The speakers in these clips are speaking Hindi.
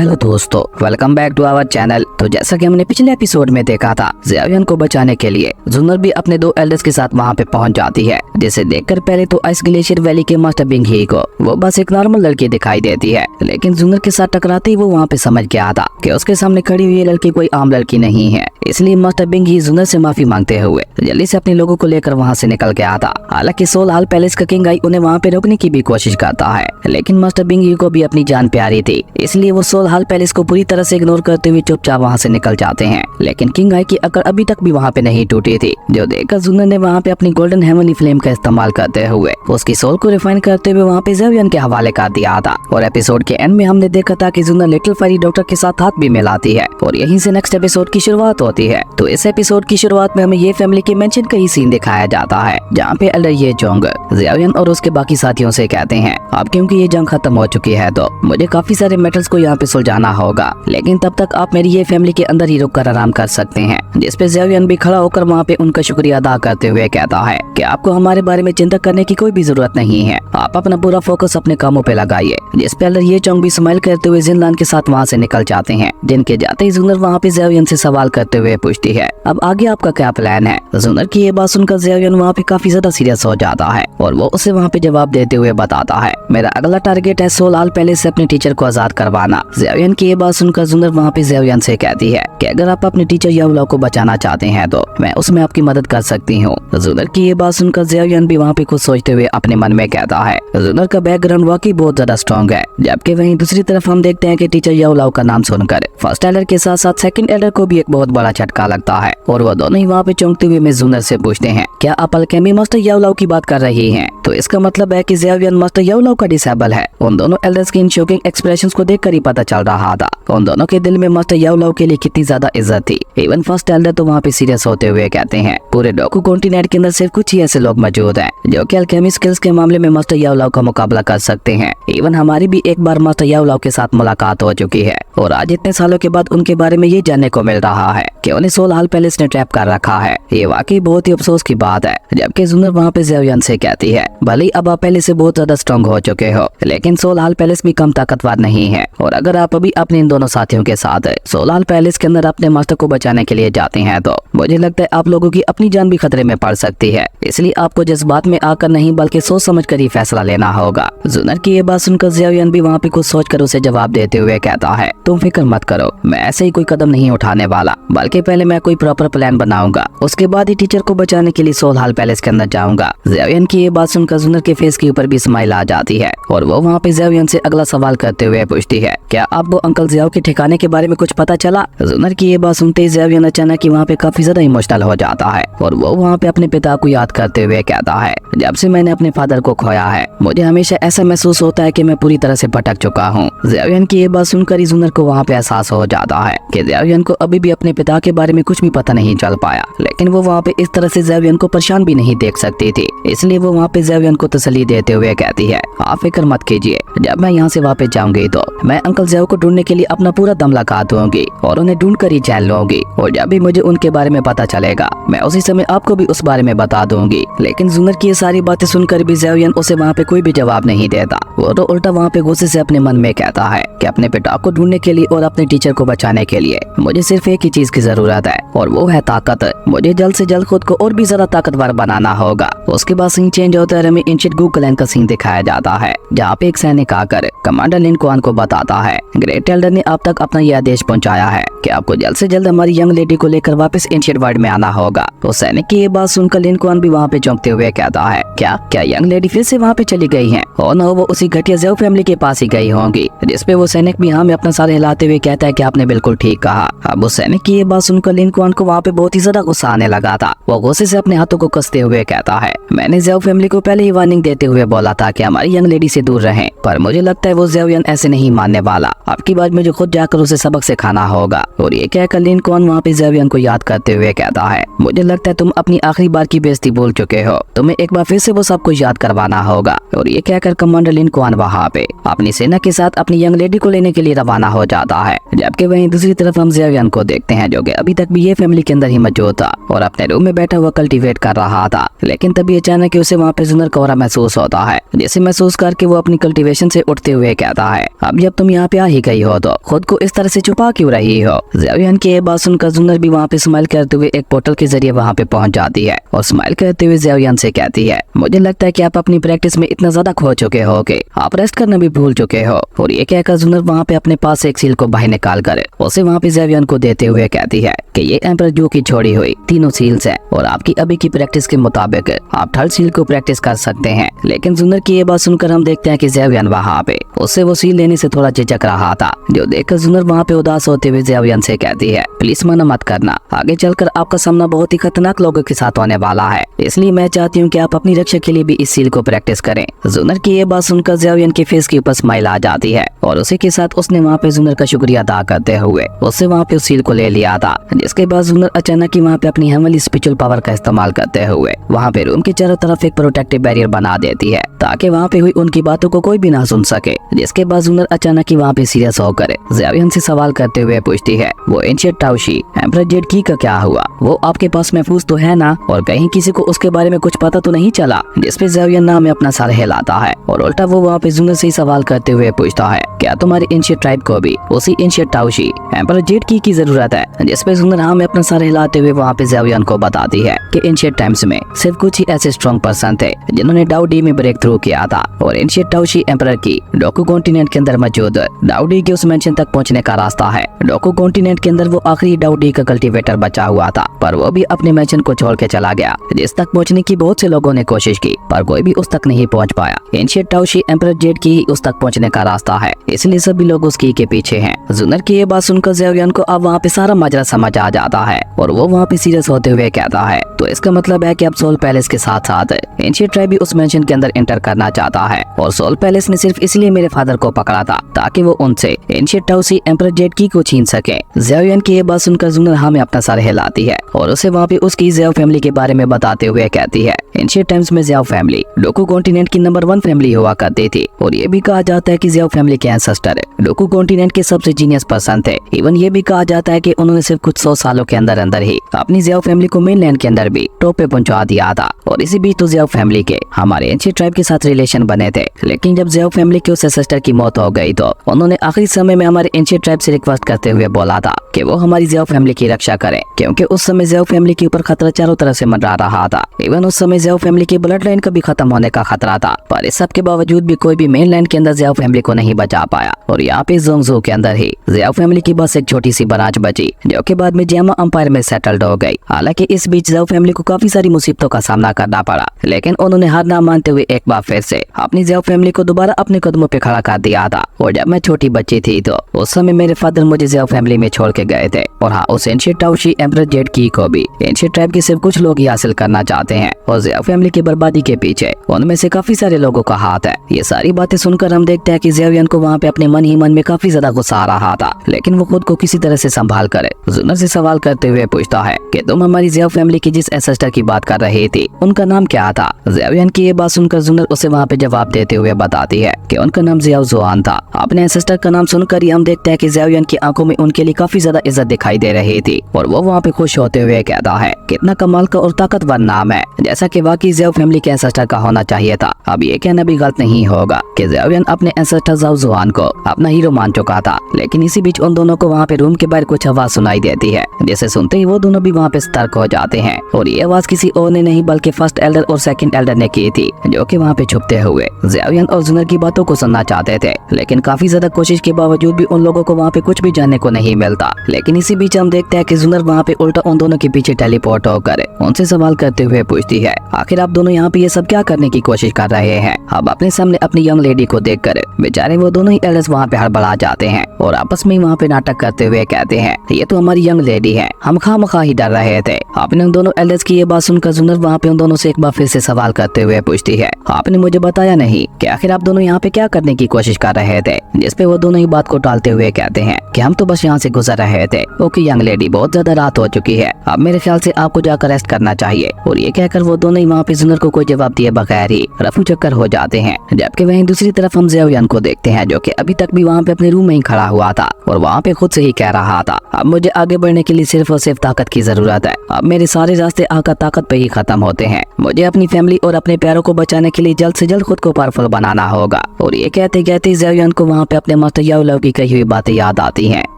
हेलो दोस्तों, welcome back to our channel. तो जैसा कि हमने पिछले एपिसोड में देखा था, ज़ियाओयान को बचाने के लिए जुनर भी अपने दो एल्डर्स के साथ वहां पे पहुंच जाती है, जिसे देखकर पहले तो आइस ग्लेशियर वैली के मास्टर बिंग ही को वो बस एक नॉर्मल लड़की दिखाई देती है, लेकिन जुनर के साथ टकराते ही वो वहाँ पे समझ गया था कि उसके सामने खड़ी हुई लड़की कोई आम लड़की नहीं है। इसलिए मास्टर बिंग ही जुनर से माफी मांगते हुए जल्दी से अपने लोगों को लेकर वहाँ से निकल गया था। हालांकि सोल हाल पैलेस का किंग आई उन्हें वहाँ पे रोकने की भी कोशिश करता है, लेकिन मास्टर बिंग ही को भी अपनी जान प्यारी थी, इसलिए वो सोल हाल पैलेस को पूरी तरह से इग्नोर करते हुए चुपचाप वहाँ से निकल जाते हैं। लेकिन किंग आई की अकड़ अभी तक भी वहाँ पे नहीं टूटी थी, जो देखकर जुनर ने वहाँ पे अपनी गोल्डन हेवनली फ्लेम का इस्तेमाल करते हुए उसकी सोल को रिफाइन करते हुए वहाँ पे ज़ियाओयान के हवाले कर दिया था। और एपिसोड के एंड में हमने देखा था कि जुनर लिटिल फेरी डॉक्टर के साथ हाथ भी मिलाती है और यहीं से नेक्स्ट एपिसोड की शुरुआत होती है। तो इस एपिसोड की शुरुआत में हमें ये फैमिली के मेंशन का ही सीन दिखाया जाता है, जहाँ पे एल्डर ये जोंग ज़ियाओयान और उसके बाकी साथियों से कहते हैं अब क्योंकि ये जंग खत्म हो चुकी है तो मुझे काफी सारे मेटल्स को यहाँ पे सुलझाना होगा, लेकिन तब तक आप मेरी ये फैमिली के अंदर ही रुक कर आराम कर सकते हैं। जिसपे ज़ियाओयान भी खड़ा होकर वहाँ पे उनका शुक्रिया अदा करते हुए कहता है कि आपको हमारे बारे में चिंता करने की कोई भी जरूरत नहीं है, आप अपना पूरा फोकस अपने कामों पे लगाइए। जिसपे एल्डर ये जोंग भी स्माइल करते हुए जिनलान के साथ वहाँ से निकल जाते हैं। दिन के जाते ही जुनर वहाँ पे ज़ियाओयान से सवाल करते हुए पूछती है अब आगे आपका क्या प्लान है। जुनर की ये बात सुनकर ज़ियाओयान वहाँ पे काफी ज्यादा सीरियस हो जाता है और वो उसे वहाँ पे जवाब देते हुए बताता है मेरा अगला टारगेट है सोल हाल पैलेस से अपने टीचर को आजाद करवाना। ज़ियाओयान की ये बात सुनकर जुनर वहाँ पे ज़ियाओयान से कहती है कि अगर आप अपने टीचर याओलाओ को बचाना चाहते हैं तो मैं उसमें आपकी मदद कर सकती हूँ। जुनर की ये बात सुनकर ज़ियाओयान भी वहाँ पे कुछ सोचते हुए अपने मन में कहता है जुनर का बैकग्राउंड वाकई बहुत ज्यादा स्ट्रॉन्ग है। जबकि वहीं दूसरी तरफ हम देखते हैं कि टीचर याओलाओ का नाम सुनकर फर्स्ट एल्डर के साथ साथ सेकंड एल्डर को भी एक बहुत बड़ा झटका लगता है और वो दोनों ही वहाँ पे चौंकते हुए में जुनर से पूछते हैं क्या आप अल्केमी मास्टर याओलाओ की बात कर रही हैं। तो इसका मतलब है कि ज़ियाओयान मास्टर याओलाओ का डिसेबल है। उन दोनों एल्डर्स के इन शॉकिंग एक्सप्रेशंस को देखकर ही पता चल रहा था उन दोनों के दिल में मास्टर याओलाओ के लिए कितनी ज्यादा इज्जत थी। इवन फर्स्ट एल्डर तो वहाँ पे सीरियस होते हुए कहते हैं पूरे डोकू कॉन्टिनेंट के अंदर सिर्फ कुछ ही ऐसे लोग मौजूद हैं जो कि अल्केमी स्किल्स के मामले में मास्टर याओलाओ का मुकाबला कर सकते हैं। इवन हमारी भी एक बार मास्टर याओलाओ के साथ मुलाकात हो चुकी है और आज इतने सालों के बाद उनके बारे में ये जानने को मिल रहा है कि उन्हें सोल हाल पैलेस ने ट्रैप कर रखा है। ये वाकई बहुत ही अफसोस की बात है। जबकि जुनर वहाँ पे ज़ियाओयान से कहती है भले ही अब आप पहले से बहुत ज्यादा स्ट्रॉन्ग हो चुके हो, लेकिन सोल हाल पैलेस भी कम ताकतवर नहीं है और अगर आप अभी अपने इन दोनों साथियों के साथ सोल हाल पैलेस के अंदर अपने मास्टर को बचाने के लिए जाते हैं तो मुझे लगता है आप लोगों की अपनी जान भी खतरे में पड़ सकती है। इसलिए आपको जज्बात में आकर नहीं बल्कि सोच समझ कर ही फैसला लेना होगा। जुनर की ये बात सुनकर ज़ियाओयान भी वहाँ पे कुछ सोच कर उसे जवाब देते हुए कहता है तुम फिक्र मत करो, मैं ऐसे ही कोई कदम नहीं उठाने वाला, बल्कि पहले मैं कोई प्रॉपर प्लान बनाऊंगा, उसके बाद ही टीचर को बचाने के लिए सोल हाल पैलेस के अंदर जाऊंगा। ज़ियाओयान की ये बात सुनकर जुनर के फेस के ऊपर भी स्माइल आ जाती है और वो वहाँ पे ज़ियाओयान से अगला सवाल करते हुए पूछती है क्या आपको अंकल ज़ियाओ के ठिकाने के बारे में कुछ पता चला। जुनर की ये बात सुनते ही ज़ियाओयान अचानक वहाँ पे काफी ज्यादा इमोशनल हो जाता है और वो वहाँ पे अपने पिता को याद करते हुए कहता है जब से मैंने अपने फादर को खोया है मुझे हमेशा ऐसा महसूस होता है कि मैं पूरी तरह से भटक चुका हूँ। ज़ियाओयान की ये बात सुनकर जुनर को वहाँ पे एहसास हो जाता है कि ज़ियाओयान को अभी भी अपने पिता के बारे में कुछ भी पता नहीं चल पाया, लेकिन वो वहाँ पे इस तरह से ज़ियाओयान को परेशान भी नहीं देख सकती थी। इसलिए वो वहाँ पे ज़ियाओयान को तसल्ली देते हुए कहती है आप फिक्र मत कीजिए, जब मैं यहाँ से वापस जाऊंगी तो मैं अंकल ज़ियाओ को ढूंढने के लिए अपना पूरा दम लगा दूंगी और उन्हें ढूंढ कर ही जान लूंगी और जब भी मुझे उनके बारे में पता चलेगा मैं उसी समय आपको भी उस बारे में बता दूंगी। लेकिन जुनर की ये सारी बातें सुनकर भी ज़ियाओयान उसे वहाँ पे कोई भी जवाब नहीं देता। वो तो उल्टा वहाँ पे गुस्से से अपने मन में कहता है कि अपने पिता को ढूंढने के लिए और अपने टीचर को बचाने के लिए मुझे सिर्फ एक ही चीज की जरूरत है और वो है ताकत। मुझे जल्द से जल्द खुद को और भी ज्यादा ताकतवर बनाना होगा। उसके बाद सीन चेंज होता है, हमें एंशिएंट गू क्लैन का सीन दिखाया जाता है, जहाँ पे एक सैनिक आकर कमांडर लिन कुआन को बताता है ग्रेट एल्डर ने अब तक अपना यह आदेश पहुंचाया है कि आपको जल्द से जल्द हमारी यंग लेडी को लेकर वापस एंशिएंट वर्ल्ड में आना होगा। तो सैनिक की ये बात सुनकर लिन कुआन भी वहाँ पे चौंकते हुए कहता है क्या यंग लेडी फिर से वहाँ पे चली गई है और न वो उसी घटिया ज़ियाओ फैमिली के पास ही गई होंगी। जिसपे वो सैनिक भी हाँ में अपना सर हिलाते हुए कहता है कि आपने बिल्कुल ठीक कहा। अब उस सैनिक की ये बात सुनकर लिन कुआन को वहाँ पे बहुत ही ज्यादा गुस्सा आने लगा था। वो गुस्से से अपने हाथों को कसते हुए कहता है मैंने ज़ियाओ फैमिली को पहले ही वार्निंग देते हुए बोला था कि हमारी यंग लेडी से दूर रहें, पर मुझे लगता है वो ज़ियाओयान ऐसे नहीं मानने वाला। अब की बार मुझे खुद जाकर उसे सबक सिखाना होगा। और ये कहकर लिंकॉन वहाँ पे ज़ेवियन को याद करते हुए कहता है, मुझे लगता है तुम अपनी आखिरी बार की बेइज्जती भूल चुके हो, तुम्हें एक बार फिर से वो सब कुछ याद करवाना होगा। और ये कहकर कमांडर लिंकॉन वहाँ पे अपनी सेना के साथ अपनी यंग लेडी को लेने के लिए रवाना हो जाता है। जबकि वहीं दूसरी तरफ हम ज़ेवियन को देखते हैं जो कि अभी तक भी ये फैमिली के अंदर ही मौजूद था और अपने रूम में बैठा हुआ कल्टीवेट कर रहा था। लेकिन तभी अचानक उसे वहाँ पे जुनर का ऑरा महसूस होता है, जिसे महसूस करके वो अपनी कल्टीवेशन से उठते हुए कहता है, अब जब तुम यहाँ पे आ ही गई हो तो खुद को इस तरह से छुपा क्यों रही हो। ज़ेवियन की ये बात सुनकर जुनर भी वहाँ पे स्माइल करते हुए एक पोर्टल के जरिए वहाँ पे पहुंच जाती है और स्माइल करते हुए ज़ेवियन से कहती है, मुझे लगता है कि आप अपनी प्रैक्टिस में इतना ज्यादा खो चुके हो कि आप रेस्ट करना भी भूल चुके हो। और ये कहकर जुनर वहाँ पे अपने पास एक सील को बाहर निकाल कर उसे वहाँ पे ज़ेवियन को देते हुए कहती है कि ये एम्परर जो की छोड़ी हुई तीनों सील्स है और आपकी अभी की प्रैक्टिस के मुताबिक आप थर्ड सील को प्रैक्टिस कर सकते हैं। लेकिन जुनर की ये बात सुनकर हम देखते हैं कि ज़ेवियन वहाँ पे उससे वो सील लेने से थोड़ा झिझक रहा था, जो देखकर जुनर वहाँ पे उदास होते हुए ज़ेवियन से कहती है, प्लीज मना मत करना, आगे चलकर आपका सामना बहुत ही खतरनाक लोगों के साथ होने वाला है, इसलिए मैं चाहती हूँ कि आप अपनी रक्षा के लिए भी इस सील को प्रैक्टिस करें। जुनर की ये बात सुनकर ज़ेवियन के फेस के ऊपर स्माइल आ जाती है और उसी के साथ उसने वहाँ पे जुनर का शुक्रिया अदा करते हुए उससे वहाँ पे उस सील को ले लिया था। जिसके बाद जुनर अचानक ही वहाँ पे अपनी हेवनली स्पिरिचुअल पावर का इस्तेमाल करते हुए वहाँ पे रूम के चारों तरफ एक प्रोटेक्टिव बैरियर बना देती है ताकि वहाँ पे हुई उनकी बातों को कोई भी ना सुन सके। जिसके बाद जुनर अचानक ही वहाँ पे सीरियस होकर ज़ेवियन से सवाल करते हुए पूछती है, वो एंशिएंट टाओशी एम्परर जेड की का क्या हुआ, वो आपके पास महफूज तो है ना, और कहीं किसी को उसके बारे में कुछ पता तो नहीं चला। जिसपे ज़ेवियन नाम में अपना सर हिलाता है और उल्टा वो वहाँ पे जुनर से सवाल करते हुए पूछता है, क्या तुम्हारे एंशिएंट ट्राइब को भी उसी एंशिएंट टाओशी एम्परर जेड की जरूरत है। जिसपे जुनर हाँ में अपना सर हिलाते हुए वहाँ पे ज़ेवियन को बताती है कि एंशिएंट टाइम्स में सिर्फ कुछ ही ऐसे स्ट्रॉन्ग पर्सन थे जिन्होंने डाउ डी में ब्रेक थ्रू किया था और एंशिएंट टाओशी एम्परर की डोकू कॉन्टिनेंट के अंदर मौजूद डाउ डी के उस मेंशन तक पहुंचने का रास्ता है। डोकू कॉन्टिनेंट के अंदर वो आखिरी डाउ डी का कल्टीवेटर बचा हुआ था, पर वो भी अपने मेंशन को छोड़ के चला गया। जिस तक पहुंचने की बहुत से लोगों ने कोशिश की पर कोई भी उस तक नहीं पहुंच पाया। एंशिएंट टाओशी एम्परर जेड की ही उस तक पहुंचने का रास्ता है, इसलिए सभी लोग उसकी के पीछे हैं। जुनर की ये बात सुनकर ज़ेवियन को अब वहाँ पे सारा माजरा समझ आ जाता है और वो वहाँ पे सीरियस होते हुए कहता है, तो इसका मतलब है कि अब सोल पैलेस के साथ साथ एंशिएंट ट्राइब भी उस मेंशन के अंदर एंटर करना चाहता है और सोल पैलेस ने सिर्फ इसलिए मेरे फादर को पकड़ा था ताकि वो उनसे एंशिएंट टाओशी एम्परर जेड की को छीन सके। ज़ेवियन की ये बात सुनकर जुनर हाँ में अपना सर हिलाती है और उसे वहाँ पे उसकी ज़ेव फैमिली के बारे में बताते हुए कहती है, एंशिएंट टाइम्स में ज़ेव फैमिली डोकू कॉन्टिनेंट की नंबर 1 फैमिली हुआ करती थी और ये भी कहा जाता है कि ज़ेव फैमिली के एंसेस्टर डोकू कॉन्टिनेंट के सबसे जीनियस पर्सन थे। इवन ये भी कहा जाता है कि उन्होंने सिर्फ कुछ 100 सालों के अंदर अंदर ही अपनी ज़ेव फैमिली को मेनलैंड के अंदर भी टॉप पे पहुंचा दिया था। और इसी बीच तो ज़ेव फैमिली के हमारे एंशिएंट ट्राइब के साथ रिलेशन बने थे, लेकिन जब ज़ेव फैमिली के उस एंसेस्टर की मौत हो गई तो उन्होंने आखिरी समय में हमारे एंशिएंट ट्राइब से रिक्वेस्ट करते हुए बोला था कि वो हमारी ज़ेव फैमिली की रक्षा करें, क्योंकि उस समय ज़ेव फैमिली के ऊपर खतरा चारों तरफ से मंडरा रहा था। इवन उस समय ज़ेव फैमिली की ब्लड लाइन का भी खत्म होने का खतरा था, पर इस सब के बावजूद भी कोई भी मेनलैंड के अंदर ज़ेव फैमिली को नहीं बचा पाया। और यहाँ पे जोंगजू के अंदर ही ज़ेव फैमिली की बस एक छोटी सी ब्रांच बची जो कि बाद में जियामा एम्पायर में सेटल्ड हो गई। हालांकि इस बीच ज़ेव फैमिली को काफी सारी मुसीबतों का सामना करना पड़ा, लेकिन उन्होंने हार ना मानते हुए एक बार फिर से अपनी ज़ेव फैमिली को दोबारा अपने कदमों पे खड़ा कर दिया था। और जब मैं छोटी बच्ची थी तो उस समय मेरे फादर मुझे ज़ेव फैमिली में छोड़ के गए थे। और हाँ, उस एंशिएंट टाओशी एम्परर जेड की को भी एंशिएंट ट्राइब के सिर्फ कुछ लोग ही हासिल करना चाहते हैं और ज़ेव फैमिली की बर्बादी के पीछे उनमें से काफी सारे लोगों का हाथ है। ये सारी बातें सुनकर हम देखते हैं कि ज़ेवियन को वहाँ पे अपने मन ही मन में काफी ज्यादा गुस्सा आ रहा था, लेकिन वो खुद को किसी तरह से संभाल कर जुनर से सवाल करते हुए पूछता है कि तुम हमारी ज़ेव फैमिली की जिस एंसेस्टर की बात कर रही थी उनका नाम क्या था। ज़ेवियन की ये बात सुनकर जुनर उसे वहाँ पे जवाब देते हुए बताती है कि उनका नाम ज़ियाओ जुआन था। अपने एंसेस्टर का नाम सुनकर ही हम देखते हैं कि ज़ेवियन की आंखों में उनके लिए काफी ज्यादा इज्जत दिखाई दे रही थी और वो वहाँ पे खुश होते हुए कहता है, कितना कमाल का और ताकतवर नाम है, जैसा कि वाकई ज़ेव फैमिली के एंसेस्टर का होना चाहिए था। अब ये कहना भी गलत नहीं होगा कि ज़ेवियन अपने एंसेस्टर ज़ियाओ जुआन को अपना हीरो मान चुका था। लेकिन इसी बीच उन दोनों को वहाँ पे रूम के बाहर कुछ आवाज सुनाई देती है, जिसे सुनते ही वो दोनों भी वहाँ पे सतर्क हो जाते हैं। और ये आवाज किसी और ने नहीं बल्कि फर्स्ट एल्डर और सेकंड एल्डर ने की थी, जो कि वहाँ पे छुपते हुए ज़ेवियन और जुनर की बातों को सुनना चाहते थे। लेकिन काफी ज्यादा कोशिश के बावजूद भी उन लोगों को वहाँ पे कुछ भी जानने को नहीं मिलता। लेकिन इसी बीच हम देखते हैं कि जुनर वहाँ पे उल्टा उन दोनों के पीछे टेलीपोर्ट होकर उनसे सवाल करते हुए पूछती है, आखिर आप दोनों यहाँ पे ये सब क्या करने की कोशिश कर रहे हैं। अब अपने सामने अपनी यंग लेडी को देखकर बेचारे वो दोनों ही एल्डर्स वहाँ पे हड़बड़ा जाते हैं और आपस में वहाँ पे नाटक करते हुए कहते हैं, ये तो हमारी यंग लेडी है, हम खामखा ही डर रहे थे। आपने उन दोनों एल्डर्स की ये बात सुनकर जुनर वहाँ पे उन दोनों से एक बार फिर से सवाल करते हुए पूछती है, आपने मुझे बताया नहीं कि आखिर आप दोनों यहाँ पे क्या करने की कोशिश कर रहे थे। जिसपे वो दोनों ही बात को टालते हुए कहते हैं कि हम तो बस यहाँ से गुजर रहे थे। ओके यंग लेडी, बहुत ज्यादा रात हो चुकी है, अब मेरे ख्याल से आपको जाकर रेस्ट करना चाहिए। और ये कहकर वो दोनों ही वहाँ पे जुनर को कोई जवाब दिए बगैर ही रफू चक्कर हो जाते हैं। जबकि वहीं दूसरी तरफ हम ज़ेओयन को देखते हैं, जो कि अभी तक भी वहाँ पे अपने रूम में ही खड़ा हुआ था और वहाँ पे खुद से ही कह रहा था, अब मुझे आगे बढ़ने के लिए सिर्फ और सिर्फ ताकत की जरूरत है। अब मेरे सारे रास्ते आका ताकत पे ही खत्म होते हैं। मुझे अपनी फैमिली और अपने प्यारों को बचाने के लिए जल्द से जल्द खुद को पावरफुल बनाना होगा। और ये कहते कहते ज़ेओयन को वहाँ पे अपने मास्टर याओ लाओ की कही हुई बातें याद आती हैं,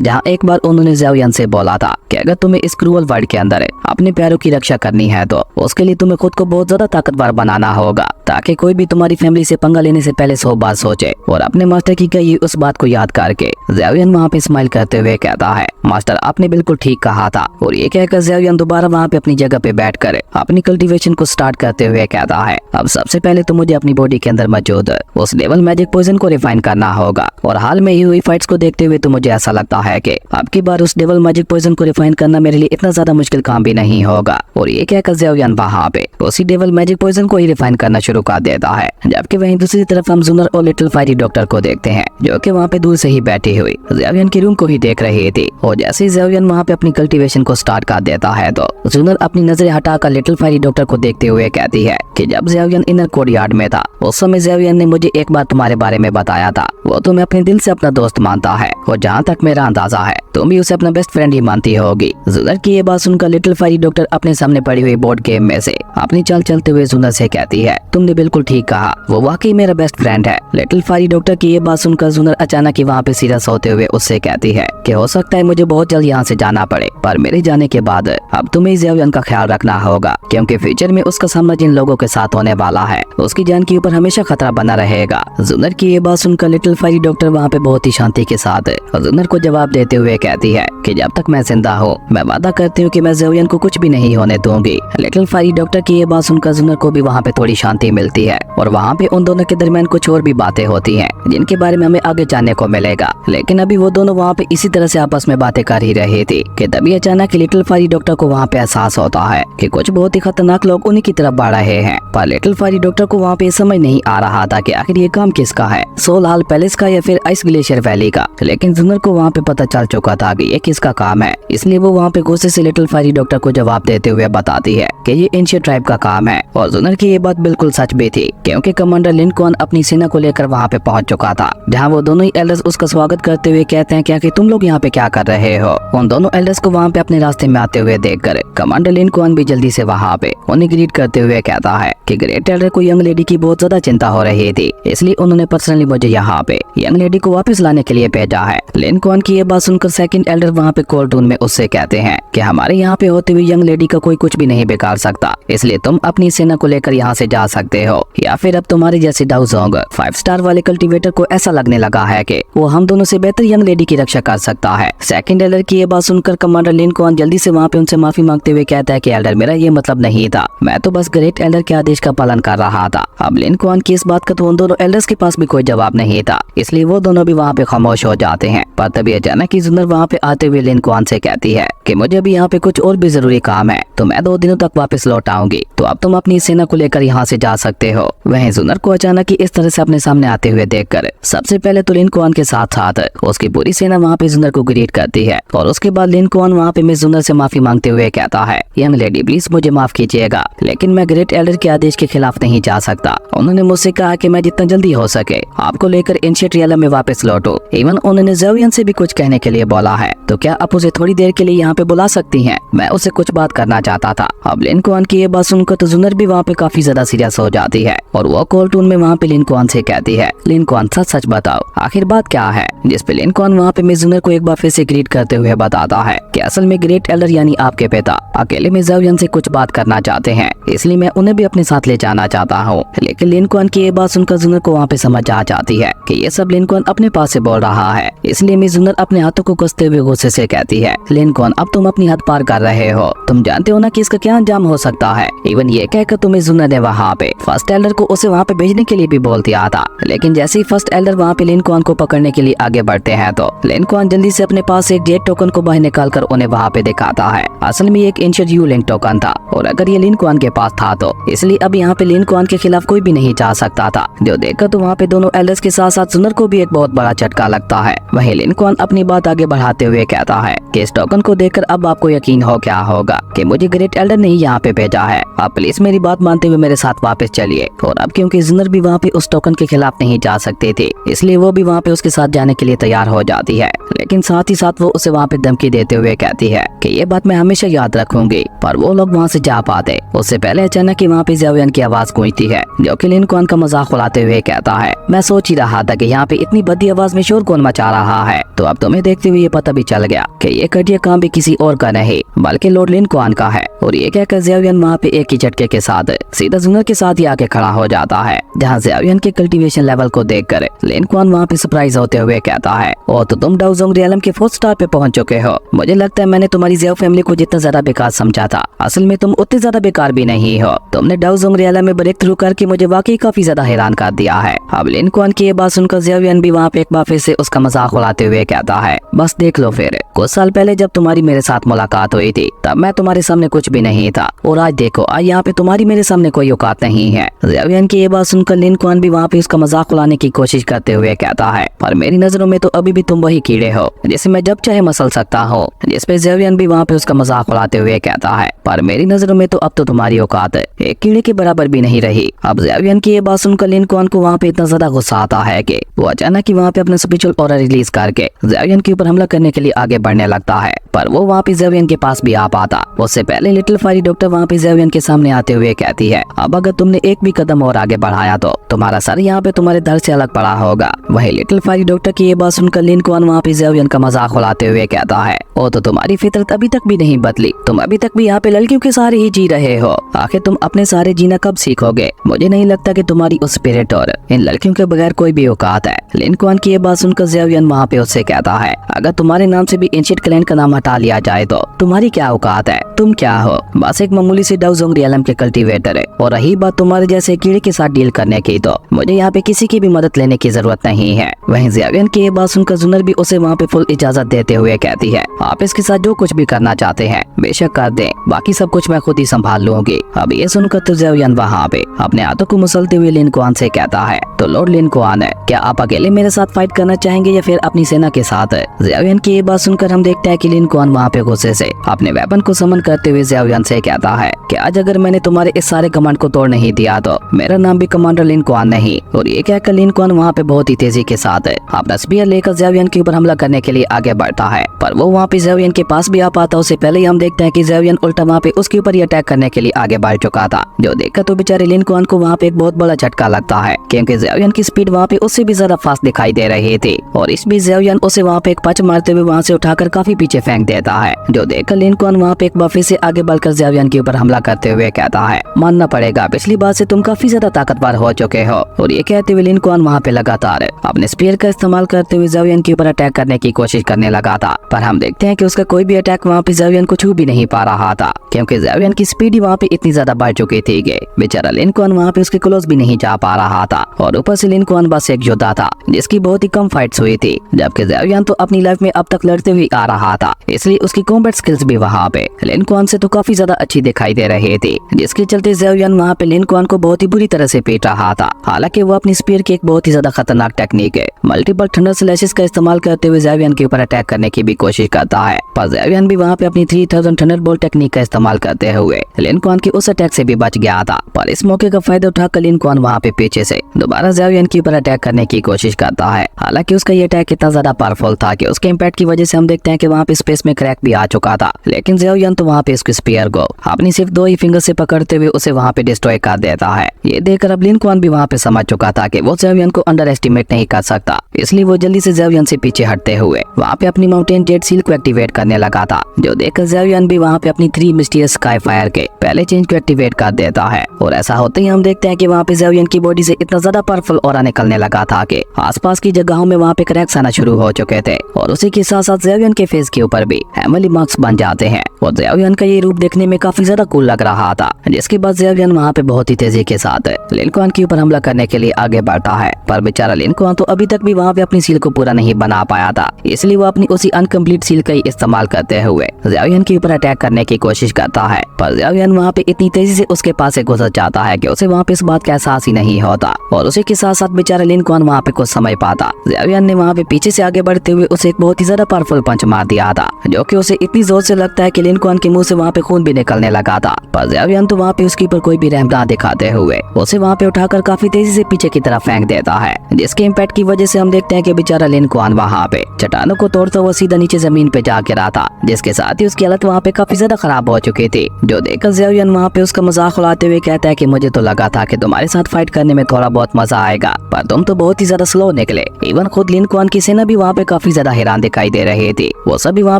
जहाँ एक बार उन्होंने ज़ेओयन से बोला था कि अगर तुम्हें इस क्रूअल वर्ल्ड के अंदर अपने प्यारों की रक्षा करनी है तो उसके लिए तुम्हें खुद को बहुत ज्यादा ताकतवर बनाना होगा, ताकि कोई भी तुम्हारी फैमिली से पंगा लेने से पहले 100 बार सोचे। और अपने मास्टर की कही उस बात को याद करके ज़ेओयन वहाँ पे स्माइल करते हुए कहता है, मास्टर आपने बिल्कुल ठीक कहा था। और ये कहकर ज़ेओयन दोबारा वहाँ पे अपनी जगह पे बैठकर अपनी कल्टीवेशन को स्टार्ट करते हुए कहता है, अब सबसे पहले तो मुझे अपनी बॉडी के अंदर मौजूद उस लेवल मैजिक पॉइजन को रिफाइन करना होगा। और हाल में ही हुई फाइट्स को देखते हुए तो मुझे ऐसा लगता है कि अब की बार उस लेवल मैजिक पॉइजन को रिफाइन करना मेरे लिए इतना ज्यादा मुश्किल काम भी नहीं होगा। और ये कहकर ज़ेओयन वहाँ पे उसी लेवल मैजिक पॉइजन को ही रिफाइन करना शुरू कर देता है। जबकि वहीं दूसरी तरफ हम जुनर और लिटिल फायरी डॉक्टर को देखते हैं, जो कि वहाँ पे दूर से ही बैठी हुई ज़ेओयन के रूम को ही देख रही थी। और जैसे ही ज़ेओयन वहाँ पे अपनी कल्टीवेशन को स्टार्ट कर देता है तो जुनर अपनी नजरें हटाकर लिटिल फायरी डॉक्टर को देखते हुए कहती है कि जब ज़ेओयन इनर कोर्टयार्ड में था उस समय ज़ेओयन ने मुझे एक बार तुम्हारे बारे में बताया था, वो तुम्हें अपने दिल से अपना दोस्त मानता है और जहाँ तक मेरा अंदाजा है तुम भी उसे अपना बेस्ट फ्रेंड ही मानती होगी। जुनर की ये बात सुनकर लिटिल फायरी डॉक्टर अपने सामने पड़ी हुई बोर्ड गेम में से अपनी चाल चलते हुए जुनर से कहती है, तुमने बिल्कुल ठीक कहा, वो वाकई मेरा बेस्ट फ्रेंड है। लिटिल फायरी डॉक्टर की ये बात सुनकर जुनर अचानक ही वहाँ पे सीरियस होते हुए उससे कहती है कि हो सकता है मुझे बहुत जल्द यहाँ से जाना पड़े, पर मेरे जाने के बाद अब तुम्हें ज़ेओयन का ख्याल रखना होगा, क्योंकि फ्यूचर में उसका सामना जिन लोगों के साथ होने वाला है उसकी जान के ऊपर हमेशा खतरा बना रहेगा। जुनर की ये बात सुनकर लिटिल फायरी डॉक्टर वहाँ पे बहुत ही शांति के साथ जुनर को जवाब देते हुए कहती है कि जब तक मैं जिंदा हूँ मैं वादा करती हूँ कि मैं ज़ेओयन को कुछ भी नहीं होने दूंगी। लिटिल फायरी डॉक्टर की ये बात सुनकर जुनर को भी वहाँ पे थोड़ी शांति मिलती है और वहाँ पे उन दोनों के दरमियान कुछ और भी बातें होती हैं जिनके बारे में हमें आगे जानने को मिलेगा। लेकिन अभी वो दोनों वहाँ पे इसी तरह से आपस में बातें कर ही रहे थे कि तभी अचानक लिटिल फायरी डॉक्टर को वहाँ पे एहसास होता है कि कुछ बहुत ही खतरनाक लोग उन्हीं की तरफ बढ़ रहे हैं। पर लिटिल फायरी डॉक्टर को वहाँ पे समझ नहीं आ रहा था कि आखिर ये काम किसका है, सोल हाल पैलेस का या फिर आइस ग्लेशियर वैली का। लेकिन जुनर को वहाँ पे पता चल चुका था कि ये किसका काम है, इसलिए वो वहाँ पे गुस्से से लिटिल फायरी डॉक्टर को जवाब देते हुए बताती है कि ये एंशिएंट ट्राइब का काम है। और जुनर की ये बात बिल्कुल सच भी थी, क्योंकि कमांडर लिन कुआन अपनी सेना को लेकर वहाँ पे पहुँच चुका था, जहाँ वो दोनों ही एल्डर्स उसका स्वागत करते हुए कहते हैं क्या कि तुम लोग यहाँ पे क्या कर रहे हो। उन दोनों एल्डर्स को वहाँ पे अपने रास्ते में आते हुए देखकर कमांडर लिन कुआन भी जल्दी से वहाँ पे उन्हें ग्रीट करते हुए कहता है कि ग्रेट एल्डर को यंग लेडी की बहुत ज्यादा चिंता हो रही थी, इसलिए उन्होंने पर्सनली मुझे यहाँ पे यंग लेडी को वापस लाने के लिए भेजा है। लिन कुआन की ये बात सुनकर सेकंड एल्डर वहाँ पे कोल्ड टून में उससे कहते हैं कि हमारे यहाँ पे होते हुए यंग लेडी का कोई कुछ भी नहीं बिगाड़ सकता, इसलिए तुम अपनी सेना को लेकर यहाँ से जा सकते हो, या फिर अब तुम्हारे जैसे डाउजोंग 5 स्टार वाले कल्टीवेटर को ऐसा लगने लगा है कि वो हम दोनों से बेहतर यंग लेडी की रक्षा कर सकता है। सेकंड एल्डर की ये बात सुनकर कमांडर लिन कुआन जल्दी से वहाँ पे उनसे माफी मांगते हुए कहता है कि एल्डर मेरा ये मतलब नहीं था, मैं तो बस ग्रेट एल्डर के आदेश का पालन कर रहा था। अब लिन कुआन की इस बात का तो उन दोनों एल्डर्स के पास भी कोई जवाब नहीं था, इसलिए वो दोनों भी वहाँ पे खामोश हो जाते हैं। पर तभी अचानक ही जुनर वहाँ पे आते हुए लिन कुआन से कहती है कि मुझे भी यहाँ पे कुछ और भी जरूरी काम है, तो मैं 2 दिनों तक वापस लौट आऊंगी, तो अब तुम अपनी सेना को लेकर यहाँ से जा सकते हो। वहीं जुनर को अचानक ही इस तरह से अपने सामने आते हुए देखकर सबसे पहले तो लिन कुआन के साथ साथ उसकी पूरी सेना वहाँ पे जुनर को ग्रीट करती है, और उसके बाद लिन कुआन वहाँ पे मिस जुनर से माफी मांगते हुए कहता है, यंग लेडी प्लीज मुझे माफ कीजिएगा, लेकिन मैं ग्रेट एल्डर के आदेश के खिलाफ नहीं जा सकता। उन्होंने मुझसे कहा कि मैं जितना जल्दी हो सके आपको लेकर एंशिएंट रियलम में वापस लौटो। इवन उन्होंने ज़ेओयन से भी कुछ कहने के लिए बोला है, तो क्या आप उसे थोड़ी देर के लिए यहाँ पे बुला सकती हैं? मैं उससे कुछ बात करना चाहता था। अब लिन कुआन की ये बात सुनकर तो जुनर भी वहाँ पे काफी ज्यादा सीरियस हो जाती है, और वो कॉल टून में वहाँ पे लिन कुआन से कहती है, लिन कुआन सच सच बताओ आखिर बात क्या है। जिस पे लिन कुआन वहाँ पे मिस जुनर को एक बार फिर से ग्रीट करते हुए बताता है कि असल में ग्रेट एल्डर यानी आपके पिता अकेले में ज़ेओयन से कुछ बात करना चाहते हैं, इसलिए मैं उन्हें भी अपने साथ ले जाना चाहता हूँ। लेकिन लिन कुआन की ये बात सुनकर जुनर को वहाँ पे समझ आ जाती है कि ये सब लिन कुआन अपने पास से बोल रहा है, इसलिए मिस जुनर अपने हाथों को कसते हुए गुस्से से कहती है, लिन कुआन अब तुम अपनी हद पार कर रहे हो, तुम जानते हो ना कि इसका क्या अंजाम हो सकता है। इवन ये कहकर तुम्हें जुनर ने वहाँ पे फर्स्ट एल्डर को उसे वहाँ पे भेजने के लिए भी बोल दिया था, लेकिन जैसे ही फर्स्ट एल्डर वहाँ पे लिन कुआन को पकड़ने के लिए आगे बढ़ते हैं तो लिन कुआन जल्दी से अपने पास एक जेट टोकन को बाहर निकाल कर उन्हें वहाँ पे दिखाता है। असल में एक एंशिएंट यू लिंक टोकन था, और अगर ये लिन कुआन के पास था तो इसलिए अब यहाँ पे लिन कुआन के खिलाफ कोई भी नहीं जा सकता था। जो देखकर तो वहाँ पे दोनों एल्डर्स के साथ साथ जुनर को भी एक बहुत बड़ा झटका लगता है। वहीं लिन कुआन अपनी बात आगे बढ़ाते हुए कहता है कि इस टोकन को देखकर अब आपको यकीन हो क्या होगा कि मुझे ग्रेट एल्डर ने ही यहाँ पे भेजा है। आप प्लीज मेरी बात मानते हुए मेरे साथ वापस चलिए। और अब क्योंकि जुनर भी वहाँ पे उस टोकन के खिलाफ नहीं जा सकती थी, इसलिए वो भी वहाँ पे उसके साथ जाने के लिए तैयार हो जाती है। लेकिन साथ ही साथ वो उसे वहाँ पे धमकी देते हुए कहती है कि ये बात मैं हमेशा याद रखूंगी। पर वो लोग वहाँ से जा पाते उससे पहले अचानक ही वहाँ पे ज़ाओयन की आवाज गूंजती है, जो कि लिन कुआन का मजाक उड़ाते हुए कहता है, मैं सोच ही रहा था कि यहाँ पे इतनी बदी आवाज में शोर कौन मचा रहा है। तो अब तुम्हें देखते हुए ये पता भी चल गया कि ये घटिया काम भी किसी और का नहीं बल्कि लॉर्ड लिन कुआन का है। और ये कहकर ज़ाओयन वहाँ पे एक ही झटके के साथ सीधा जुनर के साथ ही आके खड़ा हो जाता है, जहाँ ज़ाओयन के कल्टीवेशन लेवल को देखकर लिन कुआन वहाँ पे सरप्राइज होते हुए कहता है, और तो तुम डाओजोंग रियलम के 4 स्टार पे पहुंच चुके हो। मुझे लगता है मैंने तुम्हारी ज़ियाओ फैमिली को जितना ज्यादा बेकार समझा था, असल में तुम उतने ज्यादा बेकार भी नहीं हो। तुमने डाओजोंग रियलम में ब्रेक थ्रू करके मुझे वाकई काफी ज्यादा हैरान कर दिया है। अब लिन कुआन की ये बात सुनकर ज़ाओयन भी वहाँ पे एक बार फिर से उसका मजाक उड़ाते हुए कहता है, बस देख लो फिर, कुछ साल पहले जब तुम्हारी मेरे साथ मुलाकात हुई थी तब मैं तुम्हारे सामने कुछ भी नहीं था, और आज देखो आज यहाँ पे तुम्हारी मेरे सामने कोई औकात नहीं है। ज़ाओयन की ये बात सुनकर लिन कुआन भी वहाँ पे उसका मजाक उड़ाने की कोशिश करते हुए कहता है, पर मेरी नजरों में तो अभी भी तुम वही कीड़े हो जिसे मैं जब चाहे मसल सकता हूँ। जिस पे ज़ाओयन भी वहाँ पे उसका मजाक उड़ाते हुए कहता है, पर मेरी नजरों में तो अब तो तुम्हारी औकात एक कीड़े के बराबर भी नहीं रही। अब ज़ाओयन की ये बात सुनकर लिन कुआन को वहाँ पे इतना ज्यादा गुस्सा आता है कि वो अचानक ही वहाँ पे अपना स्पिरिचुअल ऑरा रिलीज करके ज़ाओयन के ऊपर हमला करने के लिए आगे बढ़ने लगता है। पर वो वहाँ पे ज़ाओयन के पास भी आ पाता उससे पहले लिटिल फायरी डॉक्टर वहाँ पे ज़ाओयन के सामने आते हुए कहती है, अब अगर तुमने एक भी कदम और आगे बढ़ाया तो तुम्हारा सर यहाँ पे तुम्हारे दर से अलग पड़ा होगा। वही लिटिल फायरी डॉक्टर की ये बात सुनकर लिन कुआन वहाँ पे ज़ाओयन का मजाक उड़ाते हुए कहता है, ओ तो तुम्हारी फितरत अभी तक भी नहीं बदली, तुम अभी तक भी यहाँ पे लड़कियों के सहारे ही जी रहे हो। आखिर तुम अपने सहारे जीना कब सीखोगे? मुझे नहीं लगता कि तुम्हारी उस स्पिरिट और इन लड़कियों के बगैर कोई भी औकात है। लिन कुआन की ये बात सुनकर ज़ाओयन वहाँ पे उससे कहता है, अगर तुम्हारे नाम से भी एंशिएंट क्लैन का नाम हटा लिया जाए तो तुम्हारी क्या औकात है? तुम क्या हो? बस एक मामूली से डाओजोंग रियलम के कल्टीवेटर है। और रही बात तुम्हारे जैसे कीड़े के साथ डील करने की, तो मुझे यहाँ पे किसी की भी मदद लेने की जरूरत नहीं है। वहीं ज़ाओयन की ये बात सुनकर जुनर भी उसे वहाँ पे फुल इजाजत देते हुए कहती है, आप इसके साथ जो कुछ भी करना चाहते हैं बेशक कर दें, बाकी सब कुछ मैं खुद ही संभाल लूंगी। अब ये सुनकर तो ज़ाओयन वहाँ पे अपने हाथों को मसलते हुए लिन कुआन से कहता है, तो लॉर्ड लिन कुआन है, क्या आप अकेले मेरे साथ फाइट करना चाहेंगे या फिर अपनी सेना के साथ? ज़ाओयन की ये बात सुनकर हम देखते हैं कि लिन कुआन वहाँ पे गुस्से से अपने वेपन को समन करते हुए ज़ाओयन से कहता है कि आज अगर मैंने तुम्हारे इस सारे कमांड को तोड़ नहीं दिया तो मेरा नाम भी कमांडर लिन कुआन नहीं। और ये कहकर लिन कुआन वहाँ पे बहुत ही तेजी के साथ अपना स्पीयर लेकर ज़ाओयन के ऊपर हमला करने के लिए आगे बढ़ता है। पर वो वहाँ पे ज़ाओयन के पास भी आ पाता उससे पहले ही हम देखते हैं कि ज़ाओयन उल्टा वहाँ पे उसके ऊपर ही अटैक करने के लिए आगे बढ़ चुका था, जो देखकर तो बेचारे लिन कुआन को वहाँ पे एक बहुत बड़ा झटका लगता है, क्योंकि ज़ाओयन की स्पीड वहाँ पे उससे भी ज्यादा फास्ट दिखाई दे रही थी। और इस बीच ज़ाओयन उसे वहाँ पे एक पंच मारते हुए वहाँ से उठाकर काफी पीछे फेंक देता है, जो देखकर लिन कुआन वहाँ पे एक बार फिर से आगे बढ़कर ज़ाओयन के ऊपर हमला करते हुए कहता है, मानना पड़ेगा पिछली बार से तुम काफी ज्यादा ताकतवर हो चुके हो। और ये कहते हुए लिन कुआन वहाँ पे लगातार अपने स्पीयर का इस्तेमाल करते हुए ज़ाओयन के ऊपर अटैक करने की कोशिश करने लगा था। पर हम देखते हैं कि उसका कोई भी अटैक वहाँ पे ज़ाओयन को छू भी नहीं पा रहा था, क्योंकि ज़ाओयन की स्पीड ही वहाँ पे इतनी ज्यादा बढ़ चुकी थी कि बेचारा लिन कुआन वहाँ पे उसके क्लोज भी नहीं जा पा रहा था। और ऊपर से लिन कुआन बस एक योद्धा था जिसकी बहुत ही कम फाइट्स हुई थी, जबकि ज़ाओयन तो अपनी लाइफ में अब तक लड़ते हुए आ रहा था, इसलिए उसकी कॉम्बैट स्किल्स भी वहाँ पे लिन कुआन से तो काफी ज्यादा अच्छी दिखाई दे रही थी, जिसके चलते ज़ाओयन वहाँ पे लिन कुआन को बहुत ही बुरी तरह से पीट रहा था। हालांकि वो अपनी स्पीयर की एक बहुत ही ज्यादा खतरनाक टेक्निक है मल्टीपल थंडर स्लैशेस का इस्तेमाल करते हुए ज़ाओयन के ऊपर अटैक करने की भी कोशिश करता है। पर ज़ाओयन भी वहाँ पे अपनी 3000 थंडरबोल्ट टेक्निक का इस्तेमाल करते हुए लिन कुआन की उस अटैक से भी बच गया था। पर इस मौके का फायदा उठाकर लिन कुआन वहाँ पे पीछे से दोबारा ज़ाओयन के ऊपर अटैक करने की कोशिश करता है। हालांकि उसका ये अटैक इतना ज्यादा पावरफुल था कि उसके इम्पैक्ट की वजह से हम देखते हैं कि वहाँ पे स्पेस में क्रैक भी आ चुका था, लेकिन ज़ाओयन तो वहाँ पे उसके स्पीयर को अपनी सिर्फ 2 ही फिंगर से पकड़ते हुए उसे वहाँ पे डिस्ट्रॉय कर देता है। ये देखकर अब लिन कुआन भी वहाँ पे समझ चुका था कि वो ज़ाओयन को अंडर एस्टिमेट नहीं कर सकता, इसलिए वो जल्दी से ज़ाओयन से पीछे हटते हुए वहाँ पे अपनी माउंटेन जेट सील को एक्टिवेट करने लगा था, जो देखकर ज़ाओयन भी वहाँ पे अपनी 3 मिस्टीरियस स्काई फायर के पहले चेंज को एक्टिवेट कर देता है। और ऐसा होते ही हम देखते हैं कि वहाँ पे ज़ाओयन की बॉडी से इतना ज्यादा पावरफुल ऑरा निकलने लगा था कि आसपास की जगहों में वहाँ पे क्रैक्स आना शुरू हो चुके थे। और उसी के साथ साथ ज़ाओयन के फेस के ऊपर भी फैमिली मार्क्स बन जाते हैं। और ज़ियाओयान का ये रूप देखने में काफी ज्यादा कूल लग रहा था, जिसके बाद ज़ियाओयान वहाँ पे बहुत ही तेजी के साथ लिन कुआन के ऊपर हमला करने के लिए आगे बढ़ता है। पर बेचारा लिन कुआन तो अभी तक भी वहाँ पे अपनी सील को पूरा नहीं बना पाया था, इसलिए वो अपनी उसी अनकम्प्लीट सील का ही इस्तेमाल करते हुए ज़ियाओयान के ऊपर अटैक करने की कोशिश करता है। पर ज़ियाओयान वहाँ पे इतनी तेजी से उसके पास से गुजर जाता है कि उसे वहाँ पे इस बात का एहसास ही नहीं होता। और उसी के साथ साथ बेचारा लिन कुआन वहाँ पे कुछ समय पाता। ज़ियाओयान ने वहाँ पे पीछे से आगे बढ़ते हुए उसे एक बहुत ही ज्यादा पावरफुल पंच मार दिया था, जो कि उसे इतनी जोर से लगता है कि लिन कुआन के मुंह से वहाँ पे खून भी निकलने लगा था। पर ज़ियाओयान तो वहाँ पे उसके ऊपर कोई भी रहम ना दिखाते हुए उसे वहाँ पे उठाकर काफी तेजी से पीछे की तरफ फेंक देता है, जिसके इम्पैक्ट की वजह से हम देखते हैं कि बेचारा लिन कुआन वहाँ पे चट्टानों को तोड़ता हुआ सीधा नीचे जमीन पे जा गिरा था, जिसके साथ ही उसकी हालत वहाँ पे काफी ज्यादा खराब हो चुकी थी। जो देखकर ज़ियाओयान वहाँ पे उसका मजाक उड़ाते हुए कहता है कि मुझे तो लगा था कि तुम्हारे साथ फाइट करने में थोड़ा बहुत मजा आएगा, पर तुम तो बहुत ही ज्यादा स्लो निकले। इवन खुद लिन कुआन की सेना भी वहाँ पे काफी ज्यादा हैरान दिखाई दे रही थी। वो सभी वहाँ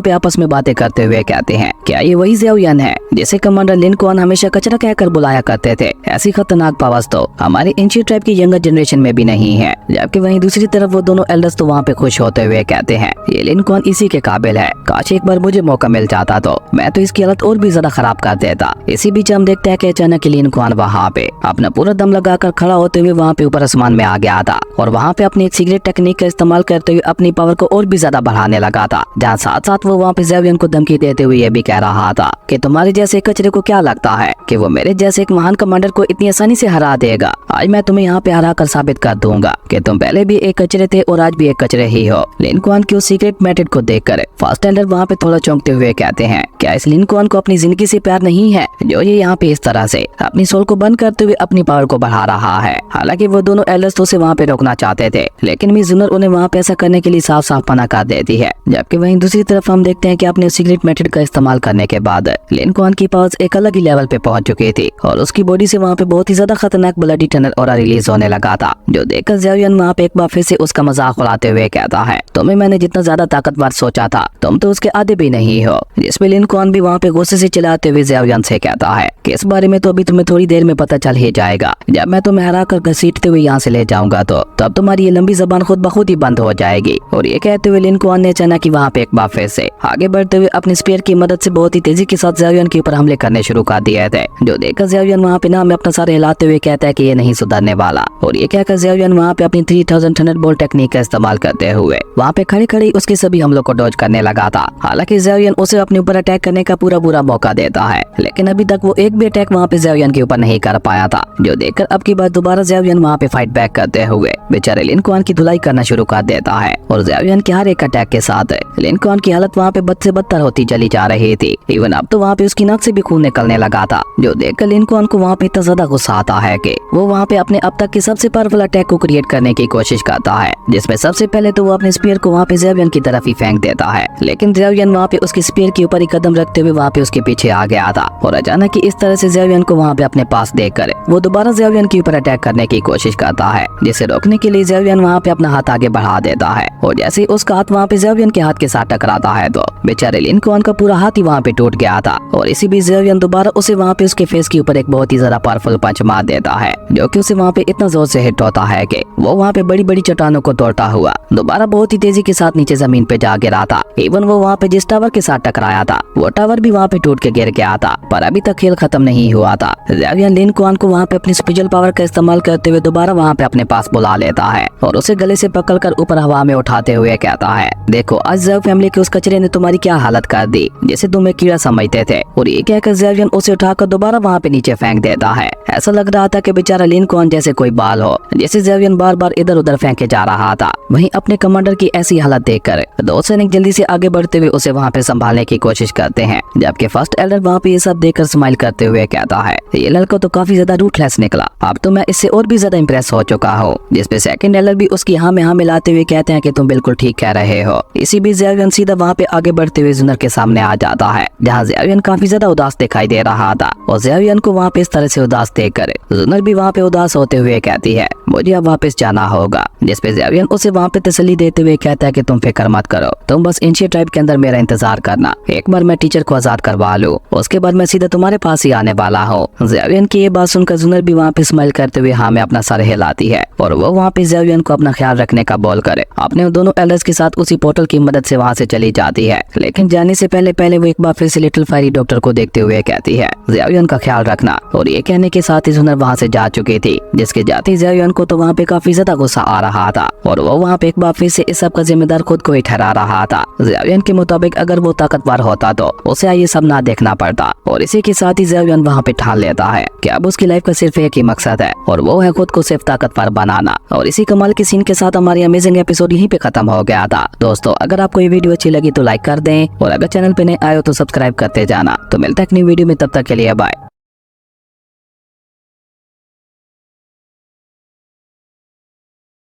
पे आपस में बातें करते हुए कहते हैं, क्या ये वही ज़ियाओयान है जिसे कमांडर लिन कुआन हमेशा कचरा कहकर बुलाया करते थे? ऐसी खतरनाक पावर्स तो हमारे एंशिएंट ट्राइब की यंगर जनरेशन में भी नहीं है। जबकि वहीं दूसरी तरफ वो दोनों एल्डर्स तो वहाँ पे खुश होते हुए कहते हैं, ये लिन कुआन इसी के काबिल है, काश एक बार मुझे मौका मिल जाता तो मैं तो इसकी हालत और भी ज्यादा खराब कर देता। इसी बीच हम देखते हैं कि अचानक लिन कुआन वहाँ पे अपना पूरा दम लगाकर खड़ा होते हुए वहाँ पे ऊपर आसमान में आ गया था और वहाँ पे अपनी एक सीक्रेट टेक्निक का इस्तेमाल करते हुए अपनी पावर को और भी ज्यादा बढ़ाने लगा था, जहाँ साथ साथ वो वहाँ पे ज़ियाओयान को धमकी देते हुए ये भी कह रहा था कि तुम्हारे जैसे कचरे को क्या लगता है कि वो मेरे जैसे एक महान कमांडर को इतनी आसानी से हरा देगा? आज मैं तुम्हें यहाँ पे हरा कर साबित कर दूंगा कि तुम पहले भी एक कचरे थे और आज भी एक कचरे ही हो। लिन कुआन की उस सीक्रेट मेथड को देखकर फर्स्ट एल्डर वहाँ पे थोड़ा चौंकते हुए कहते हैं, क्या इस लिन कुआन को अपनी जिंदगी से प्यार नहीं है जो ये यहाँ पे इस तरह से अपनी सोल को बंद करते हुए अपनी पावर को बढ़ा रहा है? हालांकि वो दोनों एल्डर्स तो उसे वहाँ पे रोकना चाहते थे, लेकिन मिस जुनर उन्हें वहाँ पे ऐसा करने के लिए साफ साफ मना कर देती है। जबकि वहीं दूसरी तरफ हम देखते हैं कि अपने सीक्रेट मेथड का इस्तेमाल करने के बाद लिन कुआन की पावर्स एक अलग ही लेवल पे पहुंच चुकी थी और उसकी बॉडी से वहाँ पे बहुत ही ज्यादा खतरनाक ब्लडी टनल और रिलीज होने लगा था, जो देखकर ज़ियाओयान वहाँ पे एक बार फिर से उसका मजाक उड़ाते हुए कहता है, तुम्हें मैंने जितना ज्यादा ताकतवर सोचा था तुम तो उसके आधे भी नहीं हो। जिसमें लिन कुआन भी वहाँ पे गुस्से से चिल्लाते हुए ज़ियाओयान से कहता है कि इस बारे में तो अभी तुम्हें थोड़ी देर में पता चल ही जाएगा, जब मैं तुम्हें हरा कर घसीटते हुए यहाँ से ले जाऊंगा तो तब तुम्हारी ये लंबी जबान खुद ब खुद ही बंद हो जाएगी। और ये कहते हुए लिन कुआन ने अचानक ही वहाँ पे एक बार फिर से आगे बढ़ते हुए अपने स्पीयर की मदद से बहुत ही तेजी के साथ ज़ियाओयान के ऊपर हमले करने शुरू कर दिए थे, जो देखकर ज़ियाओयान वहाँ पे ना में अपना सर हिलाते हुए कहता है कि ये नहीं सुधरने वाला। और ये कहकर ज़ियाओयान वहाँ पे अपनी 3000 थंडरबोल्ट टेक्निक का इस्तेमाल करते हुए वहाँ पे खड़े खड़े उसके सभी हमलों को डॉज करने लगा था। हालांकि ज़ियाओयान उसे अपने ऊपर अटैक करने का पूरा मौका देता है, लेकिन अभी तक वो एक भी अटैक वहाँ पे ज़ियाओयान के ऊपर नहीं कर पाया था, जो देखकर अब की बार दोबारा ज़ियाओयान वहाँ पे फाइट बैक करते हुए बेचारे लिन कुआन की धुलाई करना शुरू कर देता है। और ज़ियाओयान के हर एक अटैक के साथ लिन कुआन की हालत वहाँ पे बद से बदतर होती चली जा रही थी। इवन अब तो वहाँ पे उसकी नाक से भी खून निकलने लगा था, जो देखकर लिन कुआन को वहाँ पे इतना ज्यादा गुस्सा आता है कि वो वहाँ पे अपने अब तक के सबसे पावरफुल अटैक को क्रिएट करने की कोशिश करता है, जिसमें सबसे पहले तो वो अपने स्पीयर को वहाँ पे ज़ियाओयान की तरफ ही फेंक देता है। लेकिन ज़ियाओयान वहाँ पे उसके स्पीयर के ऊपर ही कदम रखते हुए वहाँ पे उसके पीछे आ गया था और अचानक ही इस तरह से ज़ियाओयान को वहाँ पे अपने पास देखकर वो दोबारा ज़ियाओयान के ऊपर अटैक करने की कोशिश करता है, जिसे रोकने के लिए ज़ियाओयान वहाँ पे अपना हाथ आगे बढ़ा देता है और जैसे उसका हाथ वहाँ पे ज़ियाओयान के हाथ के साथ टकराता है तो बेचारे लिन कुआन का पूरा हाथ ही वहाँ पे टूट गया था। और इसी बीच ज़ियाओयान दोबारा उसे वहाँ पे उसके फेस के ऊपर एक बहुत ही ज्यादा पावरफुल पंच मार देता है, जो कि उसे वहाँ पे इतना जोर से हिट होता है कि वो वहाँ पे बड़ी बड़ी चट्टानों को तोड़ता हुआ दोबारा बहुत ही तेजी के साथ नीचे जमीन पे जा गिरा था। इवन वो वहाँ पे जिस टावर के साथ टकराया था वो टावर भी वहाँ पे टूट के गिर गया था। पर अभी तक खेल खत्म नहीं हुआ था। ज़ियाओयान लिन कुआन को वहाँ पे अपनी स्पेशल पावर का इस्तेमाल करते हुए दोबारा वहाँ पे अपने पास बुला लेता है और उसे गले से पकड़कर ऊपर हवा में उठाते हुए कहता है, देखो आज ज़ियाओ फैमिली के उस कचरे ने तुम्हारी क्या हालत कर दी जिसे तुम एक कीड़ा समझते थे। और ये कहकर ज़ियाओयान उसे उठाकर दोबारा वहाँ पे नीचे फेंक देता है। ऐसा लग रहा था कि बेचारा लिन कुआन जैसे कोई बाल हो, जिसे ज़ियाओयान बार बार इधर उधर फेंके जा रहा था। वहीं अपने कमांडर की ऐसी हालत देखकर दो सैनिक जल्दी से आगे बढ़ते हुए उसे वहाँ पे संभालने की कोशिश करते हैं, जबकि फर्स्ट एल्डर वहाँ पे ये सब देखकर स्माइल करते हुए कहता है, ये लड़का तो काफी ज्यादा रूटलेस निकला, अब तो मैं इससे और भी ज्यादा इंप्रेस हो चुका हूँ। जिसपे सेकंड एल्डर भी उसकी हाँ में हाँ मिलाते हुए कहते हैं कि तुम बिल्कुल ठीक कह रहे हो। इसी बीच ज़ियाओयान सीधा वहाँ पे आगे बढ़ते हुए जुनर के सामने आ जाता है, जहाँ ज़ियाओयान काफी ज्यादा उदास दिखाई दे रहा था। और ज़ियाओयान को वहाँ पे इस तरह से उदास देखकर जुनर भी वहाँ पे उदास होते हुए कहती है, मुझे अब वापस जाना होगा। जिसपे ज़ियाओयान उसे वहाँ पे तसल्ली देते हुए कहता है कि तुम फिक्र मत करो, तुम बस एंशिएंट ट्राइब के अंदर मेरा इंतजार करना, एक बार मैं टीचर को आजाद करवा लूं, उसके बाद मैं सीधा तुम्हारे पास ही आने वाला हूँ। ज़ियाओयान की ये बात सुनकर जुनर भी वहाँ पे स्माइल करते हुए हाँ में अपना सर हिलाती है और वो वहाँ पे ज़ियाओयान को अपना ख्याल रखने का बोल करे अपने दोनों एल्डर्स के साथ उसी पोर्टल की मदद से वहाँ से चली जाती जाती है, लेकिन जाने से पहले वो एक बार फिर से लिटिल फायरी डॉक्टर को देखते हुए कहती है ज़ियाओयान का ख्याल रखना। और ये कहने के साथ ही जुनर वहाँ से जा चुकी थी, जिसके जाते ज़ियाओयान को तो वहाँ पे काफी ज्यादा गुस्सा आ रहा था और वो वहाँ पे एक बार फिर से इस सब का जिम्मेदार खुद को ही ठहरा रहा था। ज़ियाओयान के मुताबिक अगर वो ताकतवर होता तो उसे ये सब ना देखना पड़ता। और इसी के साथ ही ज़ियाओयान वहाँ पे ठान लेता है कि अब उसकी लाइफ का सिर्फ एक ही मकसद है और वो है खुद को सिर्फ ताकतवर बनाना। और इसी कमाल के सीन के साथ हमारी अमेजिंग एपिसोड यहीं पे खत्म हो गया था। दोस्तों, अगर आपको ये वीडियो अच्छी लगी तो लाइक कर दें और अगर चैनल पे नए आए हो तो सब्सक्राइब करते जाना। तो मिलता है एक नई वीडियो में, तब तक के लिए बाय।